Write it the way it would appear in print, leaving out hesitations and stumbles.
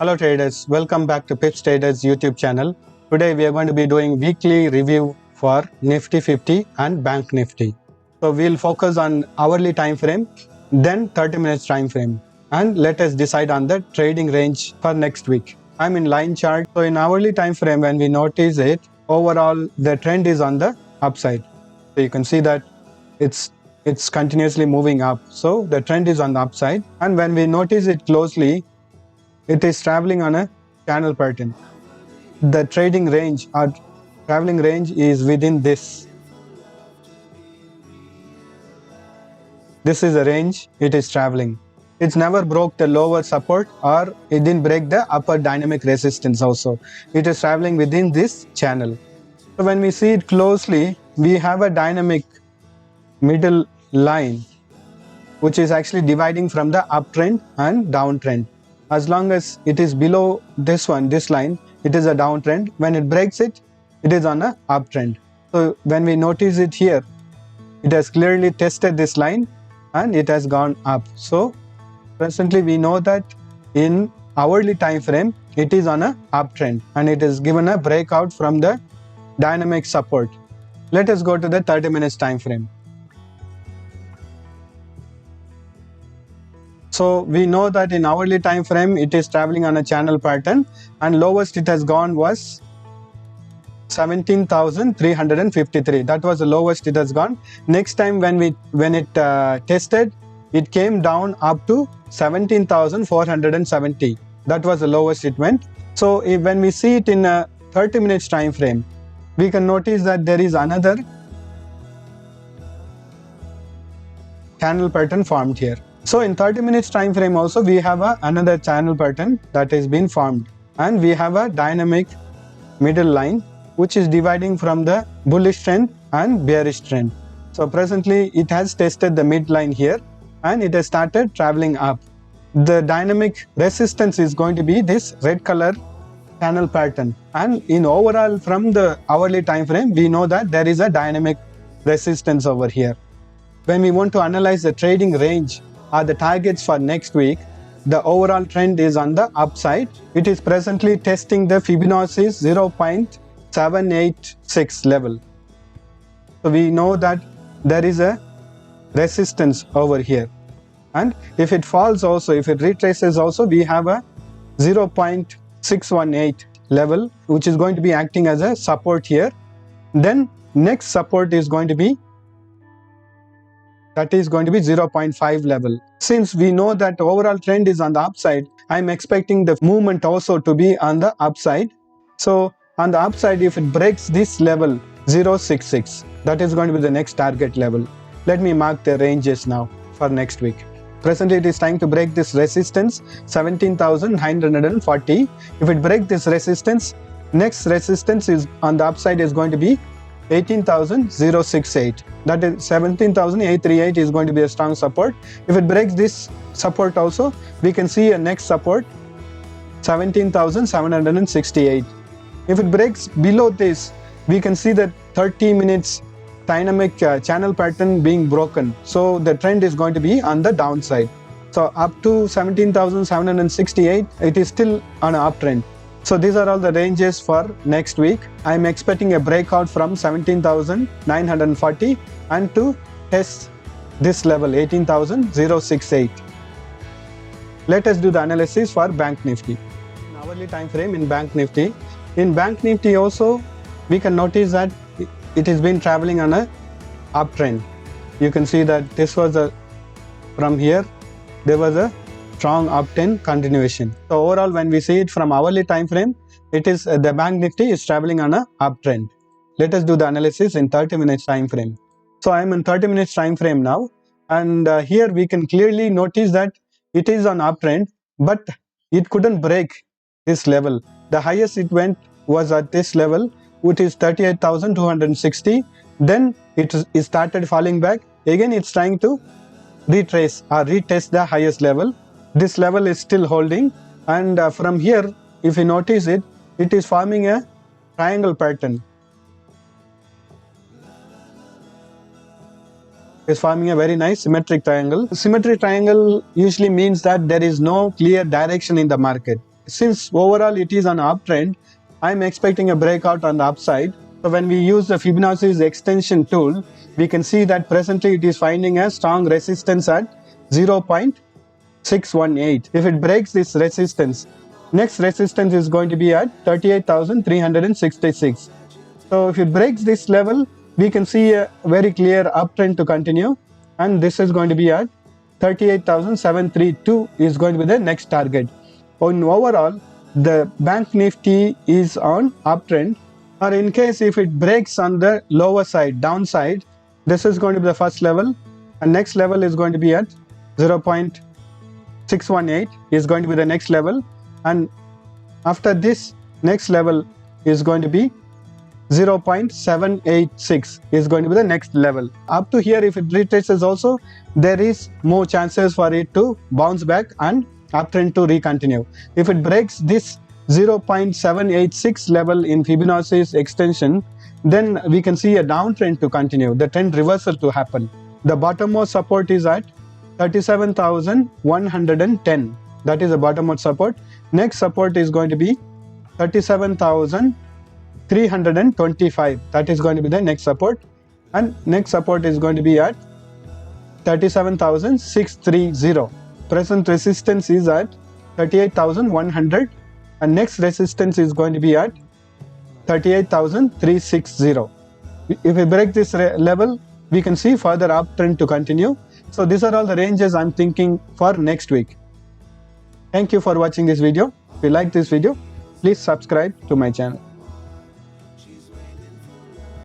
Hello traders, welcome back to Pips Traders YouTube channel. Today we are going to be doing weekly review for Nifty 50 and Bank Nifty. So we'll focus on hourly time frame, then 30 minutes time frame, and let us decide on the trading range for next week. I'm in line chart. So in hourly time frame, when we notice it, overall the trend is on the upside. So you can see that it's continuously moving up. So the trend is on the upside, and when we notice it closely, it is traveling on a channel pattern. The trading range or traveling range is within this. This is a range it is traveling. It's never broke the lower support or it didn't break the upper dynamic resistance also. It is traveling within this channel. So when we see it closely, we have a dynamic middle line which is actually dividing from the uptrend and downtrend. As long as it is below this line, it is a downtrend. When it breaks it, it is on a uptrend. So when we notice it here, it has clearly tested this line and it has gone up. So presently we know that in hourly time frame, it is on a uptrend and it is given a breakout from the dynamic support. Let us go to the 30 minutes time frame. So we know that in hourly time frame it is traveling on a channel pattern, and lowest it has gone was 17,353. That was the lowest it has gone. Next time when it tested, it came down up to 17,470. That was the lowest it went. So when we see it in a 30 minutes time frame, we can notice that there is another channel pattern formed here. So in 30 minutes time frame also we have another channel pattern that has been formed, and we have a dynamic middle line which is dividing from the bullish trend and bearish trend. So presently it has tested the midline here and it has started traveling up. The dynamic resistance is going to be this red color channel pattern, and in overall from the hourly time frame we know that there is a dynamic resistance over here. When we want to analyze the trading range or the targets for next week, the overall trend is on the upside. It is presently testing the Fibonacci 0.786 level. So we know that there is a resistance over here, and if it falls also, if it retraces also, we have a 0.618 level which is going to be acting as a support here. Then next support is going to be 0.5 level. Since we know that overall trend is on the upside, I am expecting the movement also to be on the upside. So on the upside, if it breaks this level 0.66, that is going to be the next target level. Let me mark the ranges now for next week. Presently it is trying to break this resistance 17,940. If it breaks this resistance, next resistance is on the upside is going to be 18,068. That is 17,838 is going to be a strong support. If it breaks this support also, we can see a next support 17,768. If it breaks below this, we can see that 30 minutes dynamic channel pattern being broken. So the trend is going to be on the downside. So up to 17,768, it is still on an uptrend. So these are all the ranges for next week. I am expecting a breakout from 17,940 and to test this level 18,068. Let us do the analysis for Bank Nifty. In hourly time frame in Bank Nifty. In Bank Nifty also we can notice that it has been traveling on a uptrend. You can see that this was from here there was a strong uptrend continuation. So overall when we see it from hourly time frame, it is the Bank Nifty is traveling on a uptrend. Let us do the analysis in 30 minutes time frame. So I am in 30 minutes time frame now, and here we can clearly notice that it is on uptrend, but it couldn't break this level. The highest it went was at this level, which is 38,260. Then it started falling back. Again it's trying to retrace or retest the highest level. This level is still holding, and from here if you notice it, it is forming a triangle pattern. It's forming a very nice symmetric triangle. Symmetric triangle usually means that there is no clear direction in the market. since overall it is an uptrend, I'm expecting a breakout on the upside. So when we use the Fibonacci's extension tool, we can see that presently it is finding a strong resistance at 0.618. If it breaks this resistance, next resistance is going to be at 38,366. So if it breaks this level, we can see a very clear uptrend to continue, and this is going to be at 38,732 is going to be the next target. On overall, the Bank Nifty is on uptrend, or in case if it breaks on the lower side, downside, this is going to be the first level, and next level is going to be at 0.618 is going to be the next level, and after this next level is going to be 0.786 is going to be the next level. Up to here, if it retraces also, there is more chances for it to bounce back and uptrend to recontinue. If it breaks this 0.786 level in Fibonacci's extension, then we can see a downtrend to continue, the trend reversal to happen. The bottommost support is at 37,110. That is the bottommost support. Next support is going to be 37,325. That is going to be the next support, and next support is going to be at 37,630. Present resistance is at 38,100, and next resistance is going to be at 38,360. If we break this level, we can see further uptrend to continue. So these are all the ranges I'm thinking for next week. Thank you for watching this video. If you like this video, please subscribe to my channel.